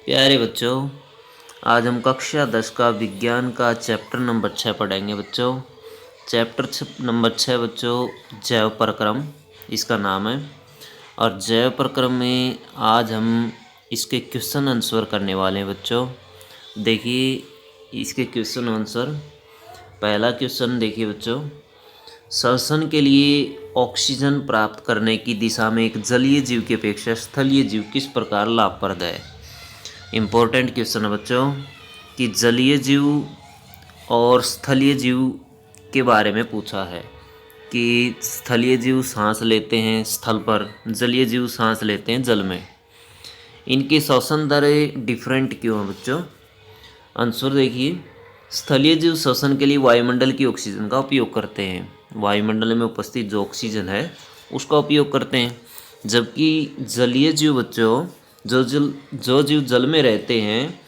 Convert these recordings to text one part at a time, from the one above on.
प्यारे बच्चों, आज हम कक्षा 10 का विज्ञान का चैप्टर नंबर 6 पढ़ेंगे बच्चों। चैप्टर नंबर 6 बच्चों जैव प्रक्रम इसका नाम है। और जैव प्रक्रम में आज हम इसके क्वेश्चन आंसर करने वाले हैं बच्चों। देखिए इसके क्वेश्चन आंसर। पहला क्वेश्चन देखिए बच्चों, श्वसन के लिए ऑक्सीजन प्राप्त करने की दिशा में एक जलीय जीव की अपेक्षा स्थलीय जीव किस प्रकार लाभप्रद है। इम्पोर्टेंट क्वेश्चन है बच्चों कि जलीय जीव और स्थलीय जीव के बारे में पूछा है कि स्थलीय जीव सांस लेते हैं स्थल पर, जलीय जीव सांस लेते हैं जल में। इनकी श्वसन दरें डिफरेंट क्यों हैं बच्चों। आंसर देखिए, स्थलीय जीव श्वसन के लिए वायुमंडल की ऑक्सीजन का उपयोग करते हैं। वायुमंडल में उपस्थित जो ऑक्सीजन है उसका उपयोग करते हैं, जबकि जलीय जीव बच्चों जो जीव जल में रहते हैं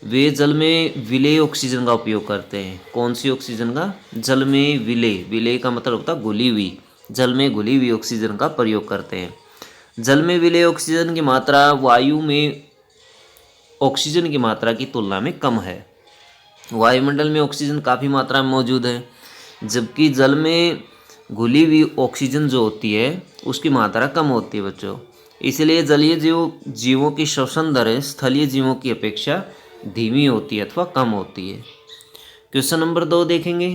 वे जल में विलेय ऑक्सीजन का उपयोग करते हैं। कौन सी ऑक्सीजन का? जल में विलेय। विलेय का मतलब होता है घुली हुई, जल में घुली हुई ऑक्सीजन का प्रयोग करते हैं। जल में विलेय ऑक्सीजन की मात्रा वायु में ऑक्सीजन की मात्रा की तुलना में कम है। वायुमंडल में ऑक्सीजन काफ़ी मात्रा में मौजूद है, जबकि जल में घुली हुई ऑक्सीजन जो होती है उसकी मात्रा कम होती है बच्चों। इसलिए जलीय जीवों की श्वसन दरें स्थलीय जीवों की अपेक्षा धीमी होती है अथवा कम होती है। क्वेश्चन नंबर 2 देखेंगे,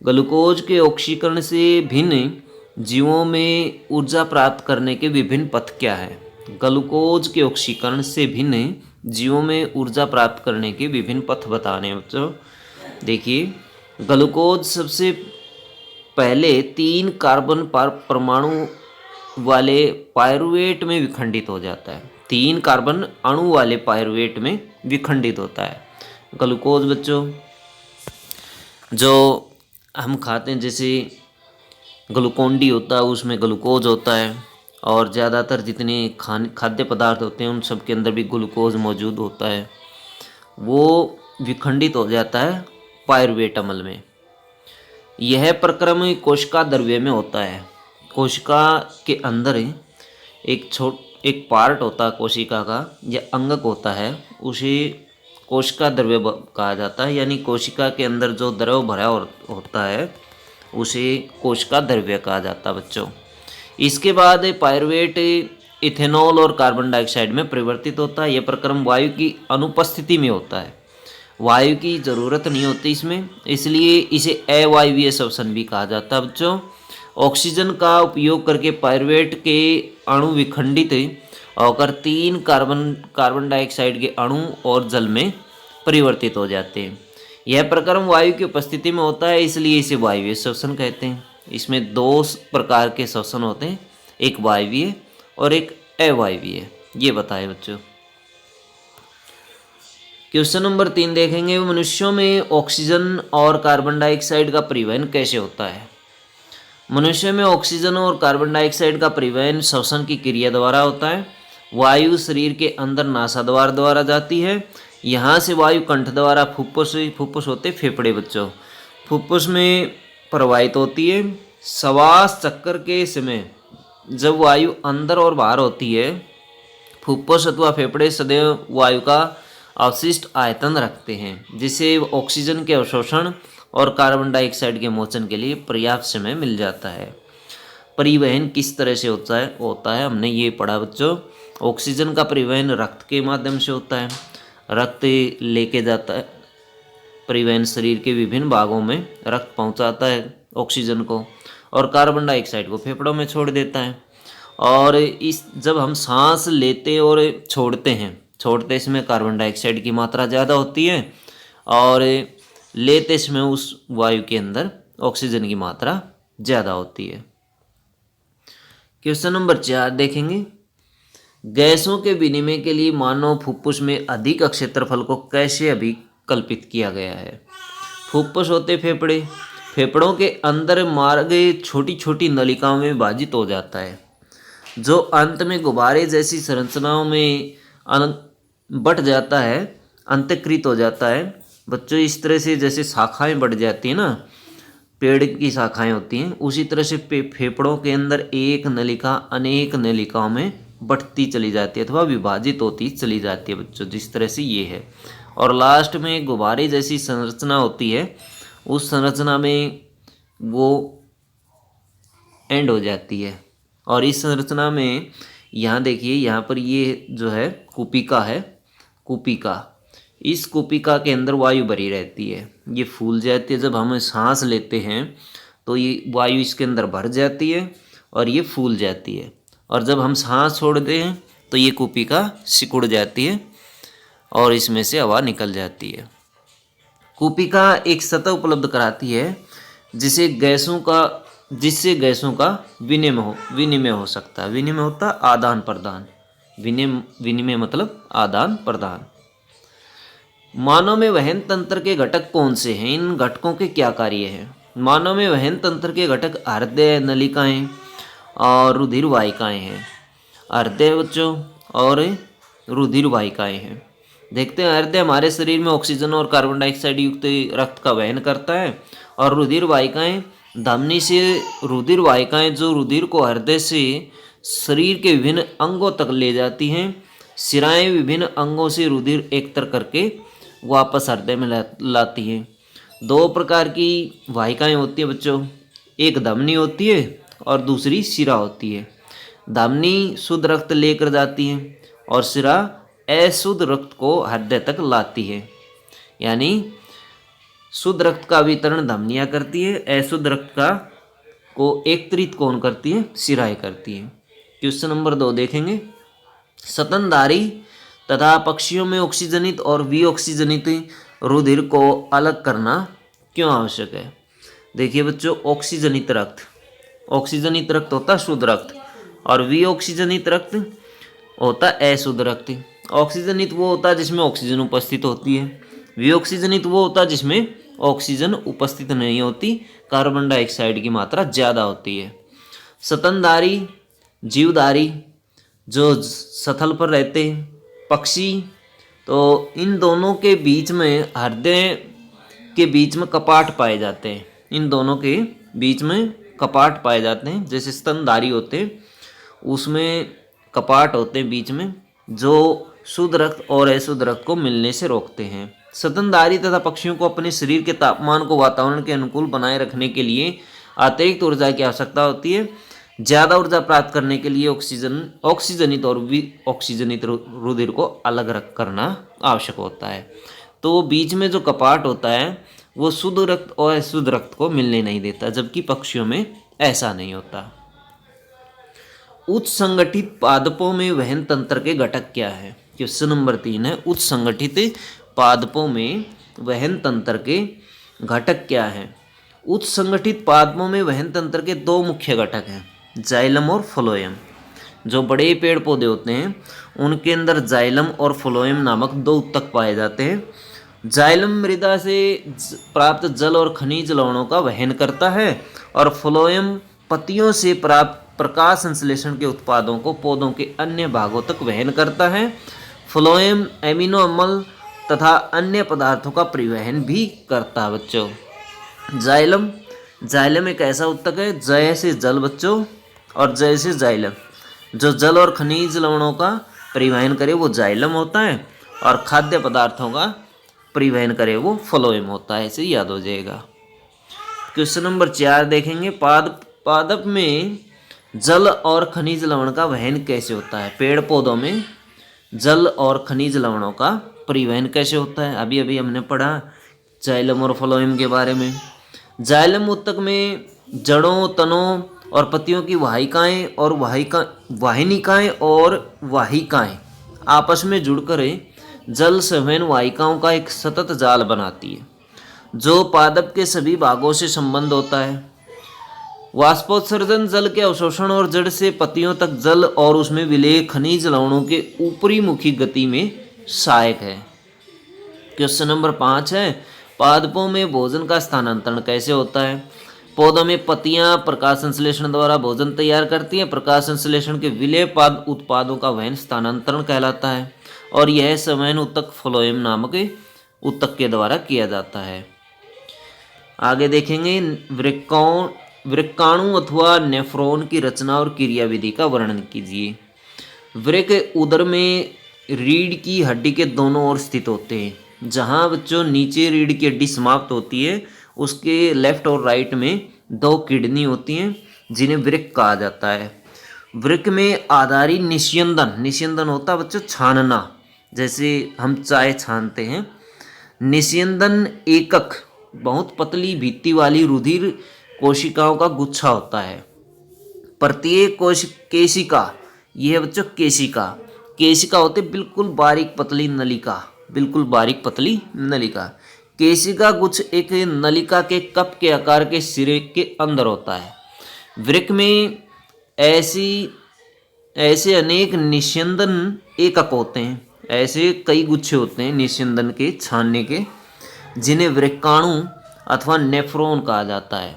ग्लूकोज के ऑक्सीकरण से भिन्न जीवों में ऊर्जा प्राप्त करने के विभिन्न पथ क्या है। ग्लूकोज के ऑक्सीकरण से भिन्न जीवों में ऊर्जा प्राप्त करने के विभिन्न पथ बताने हैं बच्चों। देखिए, ग्लूकोज सबसे पहले 3 कार्बन परमाणु वाले पायरुवेट में विखंडित हो जाता है। 3 कार्बन अणु वाले पायरुवेट में विखंडित होता है ग्लूकोज बच्चों। जो हम खाते हैं जैसे ग्लूकोन-डी होता है उसमें ग्लूकोज होता है, और ज़्यादातर जितने खाद्य पदार्थ होते हैं उन सब के अंदर भी ग्लूकोज मौजूद होता है। वो विखंडित हो जाता है पायरुवेट अम्ल में। यह प्रक्रम कोशिका द्रव्य में होता है। कोशिका के अंदर एक पार्ट होता है कोशिका का या अंगक होता है, उसे कोशिका द्रव्य कहा जाता है। यानी कोशिका के अंदर जो द्रव भरा होता है उसे कोशिका द्रव्य कहा जाता है बच्चों। इसके बाद पायरुवेट इथेनॉल और कार्बन डाइऑक्साइड में परिवर्तित होता है। यह प्रक्रम वायु की अनुपस्थिति में होता है, वायु की ज़रूरत नहीं होती इसमें, इसलिए इसे अवायवीय श्वसन भी कहा जाता है बच्चों। ऑक्सीजन का उपयोग करके पायरुवेट के अणु विखंडित होकर 3 कार्बन डाइऑक्साइड के अणु और जल में परिवर्तित हो जाते हैं। यह प्रक्रम वायु की उपस्थिति में होता है, इसलिए इसे वायवीय श्वसन कहते हैं। इसमें 2 प्रकार के श्वसन होते हैं, एक वायवीय और एक अवायवीय। ये बताए बच्चों। क्वेश्चन नंबर 3 देखेंगे, मनुष्यों में ऑक्सीजन और कार्बन डाइऑक्साइड का परिवहन कैसे होता है। मनुष्य में ऑक्सीजन और कार्बन डाइऑक्साइड का परिवहन श्वसन की क्रिया द्वारा होता है। वायु शरीर के अंदर नासाद्वार द्वारा जाती है। यहाँ से वायु कंठ द्वारा फुफ्फुस होते फेफड़े बच्चों, फुफ्फुस में प्रवाहित होती है। श्वास चक्कर के समय जब वायु अंदर और बाहर होती है, फुफ्फुस अथवा फेफड़े सदैव वायु का अवशिष्ट आयतन रखते हैं, जिसे ऑक्सीजन के अवशोषण और कार्बन डाइऑक्साइड के मोचन के लिए पर्याप्त समय मिल जाता है। परिवहन किस तरह से होता है हमने ये पढ़ा बच्चों। ऑक्सीजन का परिवहन रक्त के माध्यम से होता है। रक्त लेके जाता है, परिवहन शरीर के विभिन्न भागों में रक्त पहुंचाता है ऑक्सीजन को, और कार्बन डाइऑक्साइड को फेफड़ों में छोड़ देता है। और जब हम सांस लेते और छोड़ते समय कार्बन डाइऑक्साइड की मात्रा ज़्यादा होती है, और लेते समय उस वायु के अंदर ऑक्सीजन की मात्रा ज़्यादा होती है। क्वेश्चन नंबर 4 देखेंगे, गैसों के विनिमय के लिए मानव फुफ्फुस में अधिक क्षेत्रफल को कैसे अभिकल्पित किया गया है। फुफ्फुस होते फेफड़े, फेफड़ों के अंदर मार्ग छोटी छोटी नलिकाओं में विभाजित हो जाता है, जो अंत में गुब्बारे जैसी संरचनाओं में बढ़ जाता है, अंतःकृत हो जाता है बच्चों। इस तरह से जैसे शाखाएं बढ़ जाती है ना, पेड़ की शाखाएं होती हैं, उसी तरह से फेफड़ों के अंदर एक नलिका अनेक नलिकाओं में बढ़ती चली जाती है अथवा विभाजित होती चली जाती है बच्चों, जिस तरह से ये है। और लास्ट में गुब्बारे जैसी संरचना होती है, उस संरचना में वो एंड हो जाती है। और इस संरचना में यहाँ देखिए, यहाँ पर ये जो है कुपिका है, कुपिका, इस कुपिका के अंदर वायु भरी रहती है, ये फूल जाती है। जब हम सांस लेते हैं तो ये वायु इसके अंदर भर जाती है और ये फूल जाती है, और जब हम सांस छोड़ते हैं तो ये कुपिका सिकुड़ जाती है और इसमें से हवा निकल जाती है। कुपिका एक सतह उपलब्ध कराती है जिससे गैसों का विनिमय हो सकता है। विनिमय होता है आदान प्रदान, विनिमय मतलब आदान प्रदान। मानव में वहन तंत्र के घटक कौन से हैं, इन घटकों के क्या कार्य हैं? मानव में वहन तंत्र के घटक हृदय, नलिकाएं और रुधिर वाहिकाएं हैं। हृदय बच्चों और रुधिर वाहिकाएं हैं। देखते हैं, हृदय हमारे शरीर में ऑक्सीजन और कार्बन डाइऑक्साइड युक्त रक्त का वहन करता है, और रुधिर वाहिकाएं धमनी से रुधिर वाहिकाएं जो रुधिर को हृदय से शरीर के विभिन्न अंगों तक ले जाती हैं। शिराएं विभिन्न अंगों से रुधिर एकत्र करके वापस हृदय में लाती हैं। दो प्रकार की वाहिकाएं होती हैं बच्चों, एक धमनी होती है और दूसरी शिरा होती है। धमनी शुद्ध रक्त लेकर जाती है और शिरा अशुद्ध रक्त को हृदय तक लाती है। यानी शुद्ध रक्त का वितरण धमनियाँ करती है, अशुद्ध रक्त का को एकत्रित कौन करती है? शिराएं करती है। क्वेश्चन नंबर 2 देखेंगे, स्तनधारी तथा पक्षियों में ऑक्सीजनित और विऑक्सीजनित रुधिर को अलग करना क्यों आवश्यक है? देखिए बच्चों, ऑक्सीजनित रक्त होता है शुद्ध रक्त, और विऑक्सीजनित रक्त होता है अशुद्ध रक्त। ऑक्सीजनित वो होता है जिसमें ऑक्सीजन उपस्थित होती है, विऑक्सीजनित वो होता है जिसमें ऑक्सीजन उपस्थित नहीं होती, कार्बन डाइऑक्साइड की मात्रा ज़्यादा होती है। स्तनधारी, जीवधारी जो सतह पर रहते हैं, पक्षी, तो इन दोनों के बीच में हृदय के बीच में कपाट पाए जाते हैं। इन दोनों के बीच में कपाट पाए जाते हैं। जैसे स्तनधारी होते हैं उसमें कपाट होते हैं बीच में, जो शुद्ध रक्त और अशुद्ध रक्त को मिलने से रोकते हैं। स्तनधारी तथा पक्षियों को अपने शरीर के तापमान को वातावरण के अनुकूल बनाए रखने के लिए अतिरिक्त ऊर्जा की आवश्यकता होती है। ज़्यादा ऊर्जा प्राप्त करने के लिए ऑक्सीजनित और विऑक्सीजनित रुधिर को अलग करना आवश्यक होता है। तो बीच में जो कपाट होता है वो शुद्ध रक्त और अशुद्ध रक्त को मिलने नहीं देता, जबकि पक्षियों में ऐसा नहीं होता। उच्च संगठित पादपों में वहन तंत्र के घटक क्या है? क्वेश्चन नंबर 3 है, उच्च संगठित पादपों में वहन तंत्र के घटक क्या हैं? उच्च संगठित पादपों में वहन तंत्र के 2 मुख्य घटक हैं, जाइलम और फ्लोएम। जो बड़े पेड़ पौधे होते हैं उनके अंदर जाइलम और फ्लोएम नामक 2 ऊतक पाए जाते हैं। जाइलम मृदा से प्राप्त जल और खनिज लवणों का वहन करता है, और फ्लोएम पत्तियों से प्राप्त प्रकाश संश्लेषण के उत्पादों को पौधों के अन्य भागों तक वहन करता है। फ्लोएम एमिनो अम्ल तथा अन्य पदार्थों का परिवहन भी करता है बच्चों। जाइलम एक ऐसा ऊतक है, जय से जल बच्चों और जय से जाइलम, जो जल और खनिज लवणों का परिवहन करे वो जाइलम होता है, और खाद्य पदार्थों का परिवहन करे वो फ्लोएम होता है। इसे याद हो जाएगा। क्वेश्चन नंबर 4 देखेंगे, पादप में जल और खनिज लवण का वहन कैसे होता है? पेड़ पौधों में जल और खनिज लवणों का परिवहन कैसे होता है? अभी अभी हमने पढ़ा जाइलम और फ्लोएम के बारे में। जाइलम ऊतक में जड़ों, तनों और पत्तियों की वाहिनिकाएं और वाहिकाएं आपस में जुड़कर जल संवहन वाहिकाओं का एक सतत जाल बनाती है, जो पादप के सभी भागों से संबंध होता है। वाष्पोत्सर्जन जल के अवशोषण और जड़ से पत्तियों तक जल और उसमें विलेय खनिज लवणों के ऊपरी मुखी गति में सहायक है। क्वेश्चन नंबर 5 है, पादपों में भोजन का स्थानांतरण कैसे होता है? पौधों में पत्तियां प्रकाश संश्लेषण द्वारा भोजन तैयार करती हैं। प्रकाश संश्लेषण के विलेय उत्पादों का वहन स्थानांतरण कहलाता है, और यह संवहन ऊतक फ्लोएम नामक ऊतक के द्वारा किया जाता है। आगे देखेंगे, वृक्काणु अथवा नेफ्रॉन की रचना और क्रियाविधि का वर्णन कीजिए। वृक्क उदर में रीढ़ की हड्डी के दोनों ओर स्थित होते हैं। जहाँ बच्चों नीचे रीढ़ की हड्डी समाप्त होती है उसके लेफ्ट और राइट में 2 किडनी होती हैं जिन्हें वृक्क कहा जाता है। वृक्क में आधारी निस्यंदन, निस्यंदन होता है बच्चों छानना, जैसे हम चाय छानते हैं। निस्यंदन एकक बहुत पतली भित्ति वाली रुधिर कोशिकाओं का गुच्छा होता है। प्रत्येक कोश केशिका, यह है बच्चों केशिका, केशिका होते बिल्कुल बारीक पतली नलिका, बिल्कुल बारीक पतली नलिका। केशिका गुच्छ एक नलिका के कप के आकार के सिरे के अंदर होता है। वृक्क में ऐसे अनेक निस्यंदन एकक होते हैं, ऐसे कई गुच्छे होते हैं निस्यंदन के छानने के, जिन्हें वृक्काणु अथवा नेफ्रॉन कहा जाता है।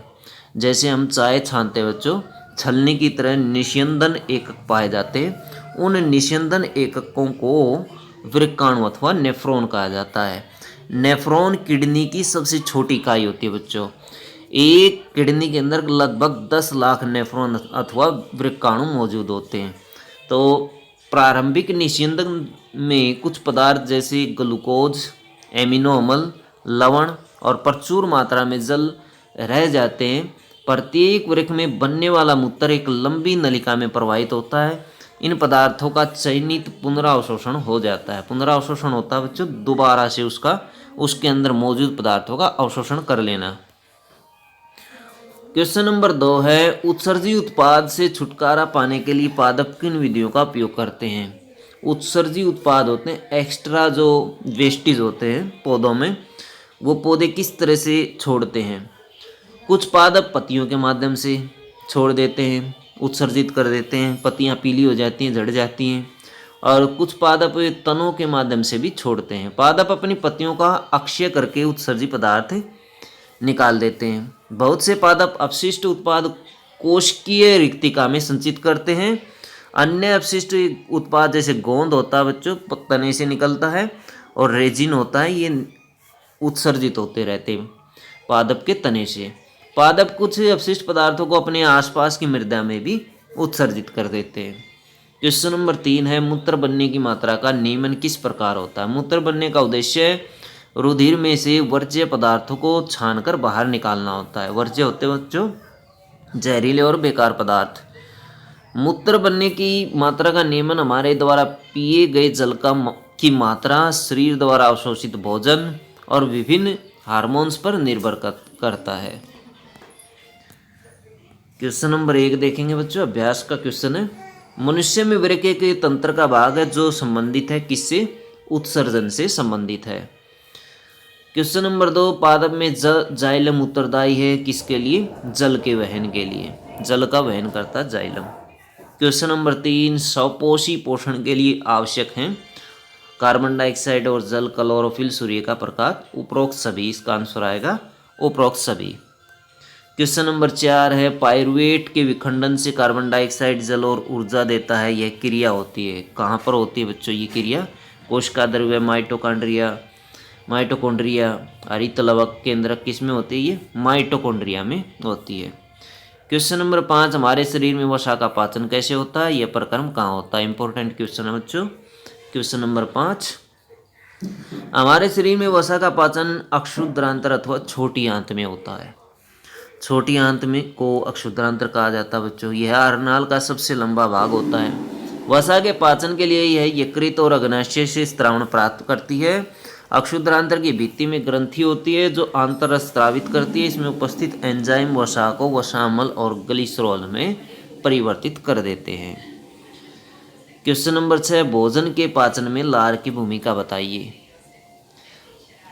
जैसे हम चाय छानते हैं बच्चों, छलनी की तरह निस्यंदन एकक पाए जाते हैं। उन निस्यंदन एककों को वृक्काणु अथवा नेफ्रॉन कहा जाता है। नेफ्रॉन किडनी की सबसे छोटी इकाई होती है बच्चों। एक किडनी के अंदर लगभग 10 लाख नेफ्रॉन अथवा वृक्काणु मौजूद होते हैं। तो प्रारंभिक निस्यंदन में कुछ पदार्थ जैसे ग्लूकोज, एमिनो अम्ल, लवण और प्रचुर मात्रा में जल रह जाते हैं। प्रत्येक वृक्क में बनने वाला मूत्र एक लंबी नलिका में प्रवाहित होता है। इन पदार्थों का चयनित पुनरावशोषण हो जाता है। पुनरावशोषण होता है बच्चों दोबारा से उसके अंदर मौजूद पदार्थों का अवशोषण कर लेना। क्वेश्चन नंबर 2 है, उत्सर्जी उत्पाद से छुटकारा पाने के लिए पादप किन विधियों का उपयोग करते हैं। उत्सर्जी उत्पाद होते हैं एक्स्ट्रा जो वेस्टेज होते हैं पौधों में, वो पौधे किस तरह से छोड़ते हैं। कुछ पादप पत्तियों के माध्यम से छोड़ देते हैं, उत्सर्जित कर देते हैं, पत्तियां पीली हो जाती हैं, झड़ जाती हैं। और कुछ पादप तनों के माध्यम से भी छोड़ते हैं। पादप अपनी पत्तियों का अक्षय करके उत्सर्जी पदार्थ निकाल देते हैं। बहुत से पादप अपशिष्ट उत्पाद कोशिकीय रिक्तिका में संचित करते हैं। अन्य अपशिष्ट उत्पाद जैसे गोंद होता है बच्चों तने से निकलता है, और रेजिन होता है, ये उत्सर्जित होते रहते हैं पादप के तने से। पादप कुछ अपशिष्ट पदार्थों को अपने आसपास की मृदा में भी उत्सर्जित कर देते हैं। क्वेश्चन नंबर 3 है, मूत्र बनने की मात्रा का नियमन किस प्रकार होता है। मूत्र बनने का उद्देश्य रुधिर में से वर्ज्य पदार्थों को छानकर बाहर निकालना होता है। वर्ज्य होते हैं बच्चों जहरीले और बेकार पदार्थ। मूत्र बनने की मात्रा का नियमन हमारे द्वारा पिए गए जल की मात्रा, शरीर द्वारा अवशोषित भोजन और विभिन्न हार्मोन्स पर निर्भर करता है। क्वेश्चन नंबर 1 देखेंगे बच्चों, अभ्यास का क्वेश्चन है। मनुष्य में वृक्क एक तंत्र का भाग है जो संबंधित है किससे, उत्सर्जन से संबंधित है। क्वेश्चन नंबर 2, पादप में जाइलम उत्तरदायी है किसके लिए, जल के वहन के लिए, जल का वहन करता है जाइलम। क्वेश्चन नंबर 3, स्वपोषी पोषण के लिए आवश्यक हैं कार्बन डाइऑक्साइड और जल, क्लोरोफिल, सूर्य का प्रकाश, उपरोक्त सभी। इसका आंसर आएगा उपरोक्त सभी। क्वेश्चन नंबर 4 है, पाइरुवेट के विखंडन से कार्बन डाइऑक्साइड, जल और ऊर्जा देता है, यह क्रिया होती है कहाँ पर होती है बच्चों ये क्रिया, कोशिका द्रव्य, माइटोकॉन्ड्रिया, हरित लवक केंद्रक, किस में होती है ये, माइटोकॉन्ड्रिया में होती है। क्वेश्चन नंबर 5, हमारे शरीर में वसा का पाचन कैसे होता है, यह प्रक्रम कहाँ होता है। इंपॉर्टेंट क्वेश्चन है बच्चों। क्वेश्चन नंबर 5, हमारे शरीर में वसा का पाचन अक्षुद्रांतर अथवा छोटी आंत में होता है। छोटी आंत में को अक्षुद्रांतर कहा जाता है बच्चों। यह अरनाल का सबसे लंबा भाग होता है। वसा के पाचन के लिए यह यकृत और अग्नाशय से स्त्रावण प्राप्त करती है। अक्षुद्रांतर की भित्ति में ग्रंथि होती है जो आंतररस स्रावित करती है। इसमें उपस्थित एंजाइम वसा को वसामल और ग्लिसरॉल में परिवर्तित कर देते हैं। क्वेश्चन नंबर 6, भोजन के पाचन में लार की भूमिका बताइए।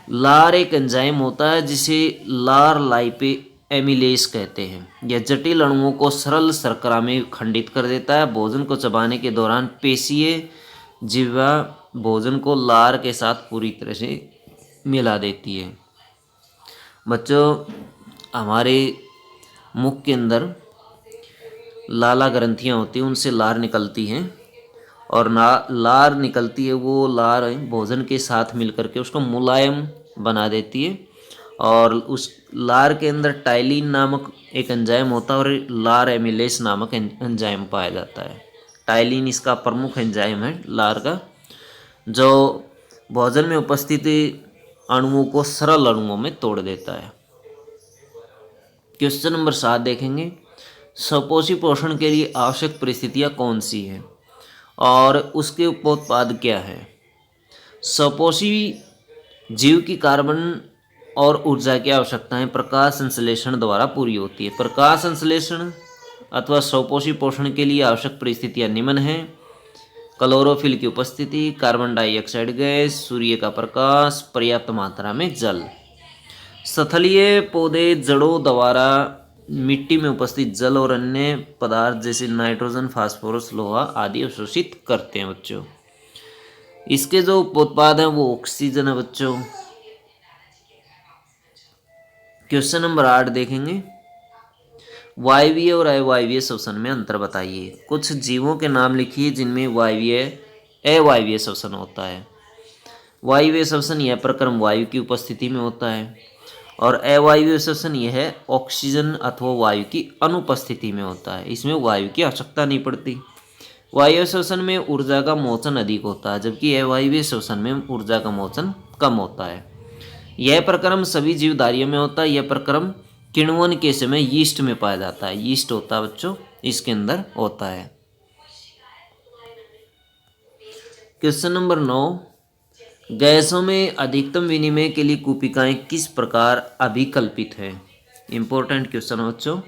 लार एक एंजाइम होता है जिसे लार लाइपे एमिलेस कहते हैं। यह जटिल अणुओं को सरल शर्करा में खंडित कर देता है। भोजन को चबाने के दौरान पेशीय जिह्वा भोजन को लार के साथ पूरी तरह से मिला देती है। बच्चों हमारे मुख के अंदर लाला ग्रंथियां होती हैं, उनसे लार निकलती हैं और लार निकलती है, वो लार भोजन के साथ मिलकर के उसको मुलायम बना देती है। और उस लार के अंदर टाइलिन नामक एक एंजाइम होता है और लार एमिलेस नामक एंजाइम पाया जाता है। टाइलिन इसका प्रमुख एंजाइम है लार का, जो भोजन में उपस्थित अणुओं को सरल अणुओं में तोड़ देता है। क्वेश्चन नंबर 7 देखेंगे, सपोषी पोषण के लिए आवश्यक परिस्थितियां कौन सी हैं और उसके उपोत्पाद क्या है। सपोषी जीव की कार्बन और ऊर्जा की आवश्यकताएं प्रकाश संश्लेषण द्वारा पूरी होती है। प्रकाश संश्लेषण अथवा सपोषी पोषण के लिए आवश्यक परिस्थितियां निम्न हैं: क्लोरोफिल की उपस्थिति, कार्बन डाइऑक्साइड गैस, सूर्य का प्रकाश, पर्याप्त मात्रा में जल। स्थलीय पौधे जड़ों द्वारा मिट्टी में उपस्थित जल और अन्य पदार्थ जैसे नाइट्रोजन, फास्फोरस, लोहा आदि अवशोषित करते हैं बच्चों। इसके जो उत्पाद हैं वो ऑक्सीजन है बच्चों। क्वेश्चन नंबर 8 देखेंगे, वायवीय और अवायवीय श्वसन में अंतर बताइए। कुछ जीवों के नाम लिखिए जिनमें वायवीय अवायवीय श्वसन होता है। वायवीय श्वसन यह प्रक्रम वायु की उपस्थिति में होता है और अवायवीय श्वसन यह ऑक्सीजन अथवा वायु की अनुपस्थिति में होता है। इसमें वायु की आवश्यकता नहीं पड़ती। वायवीय श्वसन में ऊर्जा का मोचन अधिक होता है, जबकि अवायवीय श्वसन में ऊर्जा का मोचन कम होता है। यह प्रक्रम सभी जीवधारियों में होता है। यह प्रक्रम किण्वन के समय यीस्ट में पाया जाता है। यीस्ट होता है बच्चों, इसके अंदर होता है। क्वेश्चन नंबर 9, गैसों में अधिकतम विनिमय के लिए कूपिकाएं किस प्रकार अभिकल्पित है। इंपॉर्टेंट क्वेश्चन बच्चों।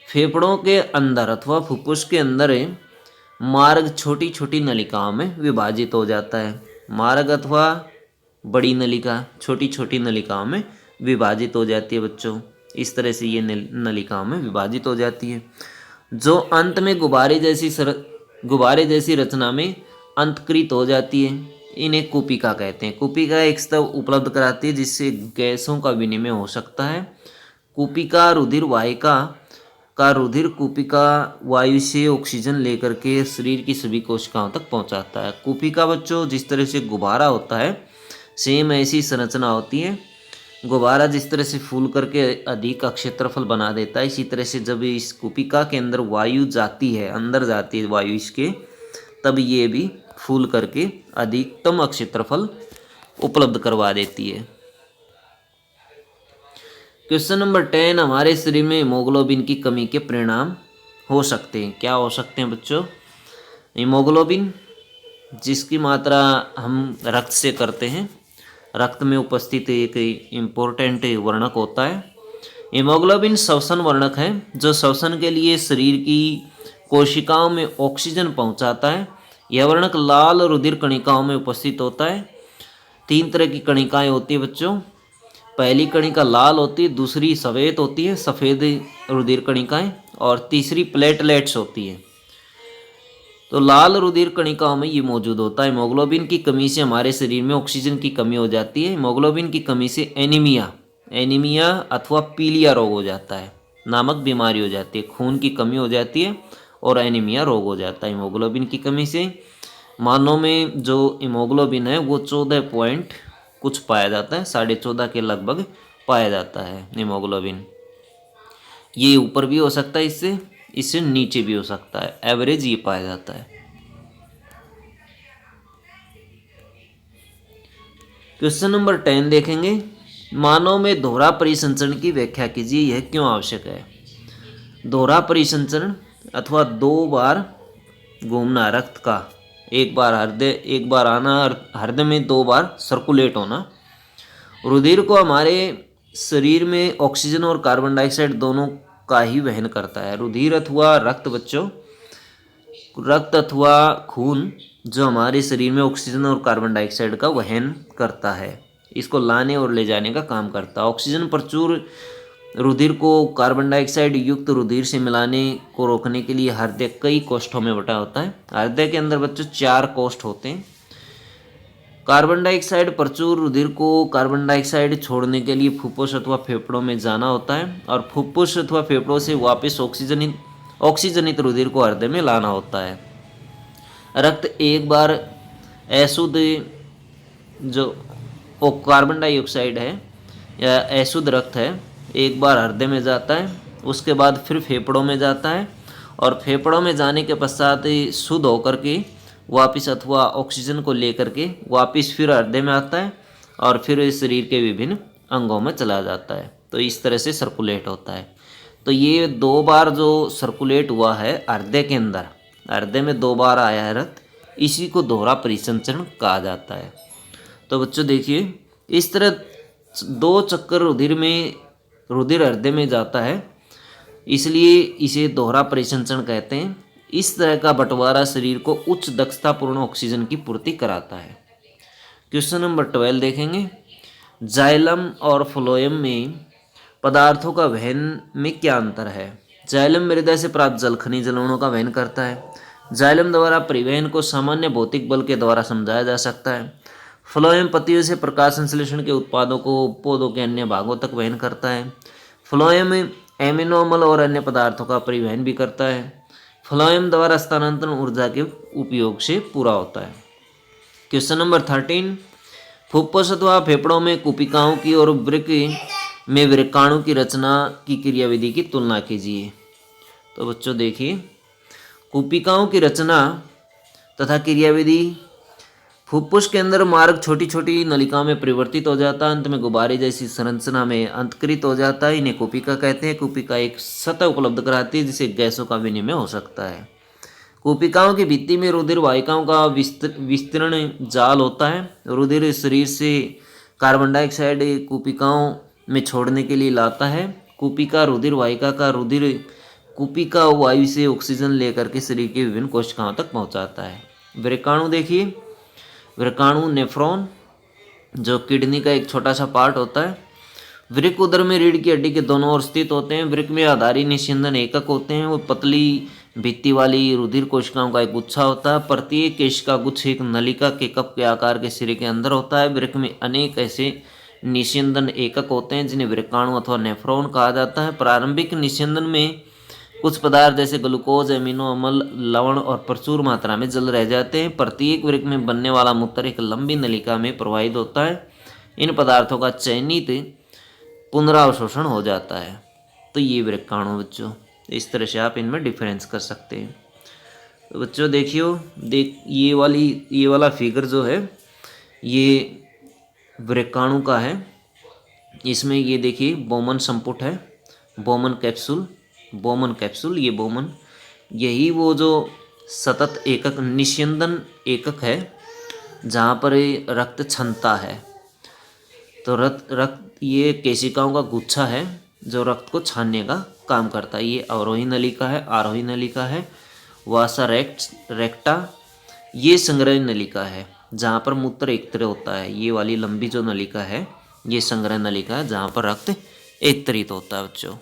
फेफड़ों के अंदर अथवा फुफ्फुस के अंदर मार्ग छोटी छोटी नलिकाओं में विभाजित हो जाता है। मार्ग अथवा बड़ी नलिका छोटी छोटी नलिकाओं में विभाजित हो जाती है बच्चों। इस तरह से ये नलिकाओं में विभाजित हो जाती है, जो अंत में गुब्बारे जैसी रचना में अंतकृत हो जाती है। इन्हें कूपिका कहते हैं। कूपिका एक स्तंभ उपलब्ध कराती है जिससे गैसों का विनिमय हो सकता है। कूपिका रुधिर वाहिका का रुधिर कूपिका वायु से ऑक्सीजन लेकर के शरीर की सभी कोशिकाओं तक पहुंचाता है। कूपिका बच्चों जिस तरह से गुब्बारा होता है, सेम ऐसी संरचना होती है। गुब्बारा जिस तरह से फूल करके अधिक का क्षेत्रफल बना देता है, इसी तरह से जब इस कूपिका के अंदर वायु जाती है, अंदर जाती है वायु इसके, तब ये भी फूल करके अधिकतम क्षेत्रफल उपलब्ध करवा देती है। क्वेश्चन नंबर 10, हमारे शरीर में हीमोग्लोबिन की कमी के परिणाम हो सकते हैं। क्या हो सकते हैं बच्चों? हीमोग्लोबिन जिसकी मात्रा हम रक्त से करते हैं, रक्त में उपस्थित एक इम्पोर्टेंट वर्णक होता है। हीमोग्लोबिन श्वसन वर्णक है जो श्वसन के लिए शरीर की कोशिकाओं में ऑक्सीजन पहुंचाता है। यह वर्णक लाल रुधिर कणिकाओं में उपस्थित होता है। 3 तरह की कणिकाएं होती है बच्चों। पहली कणिका लाल होती है, दूसरी सफ़ेद होती है, सफ़ेद रुधिर कणिकाएं, और तीसरी प्लेटलेट्स होती है। तो लाल रुधिर कणिकाओं में ये मौजूद होता है। हीमोग्लोबिन की कमी से हमारे शरीर में ऑक्सीजन की कमी हो जाती है। हीमोग्लोबिन की कमी से एनीमिया अथवा पीलिया रोग हो जाता है, नामक बीमारी हो जाती है। खून की कमी हो जाती है और एनीमिया रोग हो जाता है हीमोग्लोबिन की कमी से। मानव में जो हीमोग्लोबिन है वो 14 पॉइंट कुछ पाया जाता है, 14.5 के लगभग पाया जाता है हीमोग्लोबिन। ये ऊपर भी हो सकता है, इससे नीचे भी हो सकता है, एवरेज ये पाया जाता है। क्वेश्चन नंबर 10 देखेंगे, मानव में दोहरा परिसंचरण की व्याख्या कीजिए, यह क्यों आवश्यक है। दोहरा परिसंचरण अथवा 2 बार घूमना रक्त का, एक बार आना हृदय में 2 बार सर्कुलेट होना, रुधिर को हमारे शरीर में ऑक्सीजन और कार्बन डाइऑक्साइड दोनों का ही वहन करता है। रुधिर अथवा रक्त बच्चों, रक्त अथवा खून जो हमारे शरीर में ऑक्सीजन और कार्बन डाइऑक्साइड का वहन करता है, इसको लाने और ले जाने का काम करता है। ऑक्सीजन प्रचुर रुधिर को कार्बन डाइऑक्साइड युक्त रुधिर से मिलाने को रोकने के लिए हृदय कई कोष्ठों में बटा होता है। हृदय के अंदर बच्चों 4 कोष्ठ होते हैं। कार्बन डाइऑक्साइड प्रचुर रुधिर को कार्बन डाइऑक्साइड छोड़ने के लिए फुफ्फुस अथवा फेफड़ों में जाना होता है और फुफ्फुस अथवा फेफड़ों से वापस ऑक्सीजनित रुधिर को हृदय में लाना होता है। रक्त एक बार अशुद्ध जो कार्बन डाइऑक्साइड है या अशुद्ध रक्त है, एक बार हृदय में जाता है, उसके बाद फिर फेफड़ों में जाता है और फेफड़ों में जाने के पश्चात शुद्ध होकर के वापस अथवा ऑक्सीजन को लेकर के वापस फिर हृदय में आता है और फिर शरीर के विभिन्न अंगों में चला जाता है। तो इस तरह से सर्कुलेट होता है। तो ये 2 बार जो सर्कुलेट हुआ है हृदय के अंदर, हृदय में 2 बार आया है रक्त, इसी को दोहरा परिसंचरण कहा जाता है। तो बच्चों देखिए, इस तरह 2 चक्कर रुधिर हृदय में जाता है, इसलिए इसे दोहरा परिसंचरण कहते हैं। इस तरह का बंटवारा शरीर को उच्च दक्षतापूर्ण ऑक्सीजन की पूर्ति कराता है। क्वेश्चन नंबर 12 देखेंगे, जाइलम और फ्लोएम में पदार्थों का वहन में क्या अंतर है। जाइलम मृदा से प्राप्त जल खनिज लवणों का वहन करता है। जाइलम द्वारा परिवहन को सामान्य भौतिक बल के द्वारा समझाया जा सकता है। फ्लोएम पत्तियों से प्रकाश संश्लेषण के उत्पादों को पौधों के अन्य भागों तक वहन करता है। फ्लोएम एमिनो अम्ल और अन्य पदार्थों का परिवहन भी करता है। फ्लोएम द्वारा स्थानांतरण ऊर्जा के उपयोग से पूरा होता है। क्वेश्चन नंबर 13, फुफ्फुस अथवा फेफड़ों में कुपिकाओं की और वृक्क में वृक्काणु की रचना की क्रियाविधि की तुलना कीजिए। तो बच्चों देखिए, कुपिकाओं की रचना तथा क्रियाविधि, फुफ्फुस के अंदर मार्ग छोटी छोटी नलिकाओं में परिवर्तित हो जाता है, अंत में गुब्बारे जैसी संरचना में अंतकृत हो जाता है। इन्हें कुपिका कहते हैं। कुपिका एक सतह उपलब्ध कराती है जिससे गैसों का विनिमय हो सकता है। कुपिकाओं की भित्ति में रुधिर वाहिकाओं का विस्तृण जाल होता है। रुधिर शरीर से कार्बन डाइऑक्साइड कुपिकाओं में छोड़ने के लिए लाता है। कुपिका रुधिर वाहिका का रुधिर कुपिका वायु से ऑक्सीजन लेकर के शरीर के विभिन्न कोशिकाओं तक पहुंचाता है। वृक्काणु देखिए, वृक्काणु नेफ्रॉन जो किडनी का एक छोटा सा पार्ट होता है। वृक्क उदर में रीढ़ की हड्डी के दोनों ओर स्थित होते हैं। वृक्क में आधारी निस्यंदन एकक होते हैं। वो पतली भित्ति वाली रुधिर कोशिकाओं का एक गुच्छा होता है। प्रत्येक कोशिका गुच्छ एक नलिका के कप के आकार के सिरे के अंदर होता है। वृक्क में अनेक ऐसे निस्यंदन एकक होते हैं जिन्हें वृक्काणु अथवा नेफ्रॉन कहा जाता है। प्रारंभिक निस्यंदन में कुछ पदार्थ जैसे ग्लूकोज, एमिनो अम्ल, लवण और प्रचुर मात्रा में जल रह जाते हैं। प्रत्येक वृक्क में बनने वाला मूत्र एक लंबी नलिका में प्रवाहित होता है। इन पदार्थों का चयनित पुनरावशोषण हो जाता है। तो ये वृक्काणु बच्चों, इस तरह से आप इनमें डिफरेंस कर सकते हैं। तो बच्चों देखियो, ये वाला फिगर जो है ये वृक्काणु का है। इसमें ये देखिए बोमन संपुट है, बोमन कैप्सूल, ये बोमन, यही वो जो सतत एकक निस्यंदन एकक है जहाँ पर रक्त क्षमता है। तो रक्त ये केशिकाओं का गुच्छा है जो रक्त को छानने का काम करता है। ये अवरोही नलिका है, आरोही नलिका है, वासा रेक्टा ये संग्रह नलिका है जहाँ पर मूत्र एकत्रित होता है। ये वाली लंबी जो नलिका है ये संग्रह नलिका है जहाँ पर रक्त एकत्रित होता है बच्चों।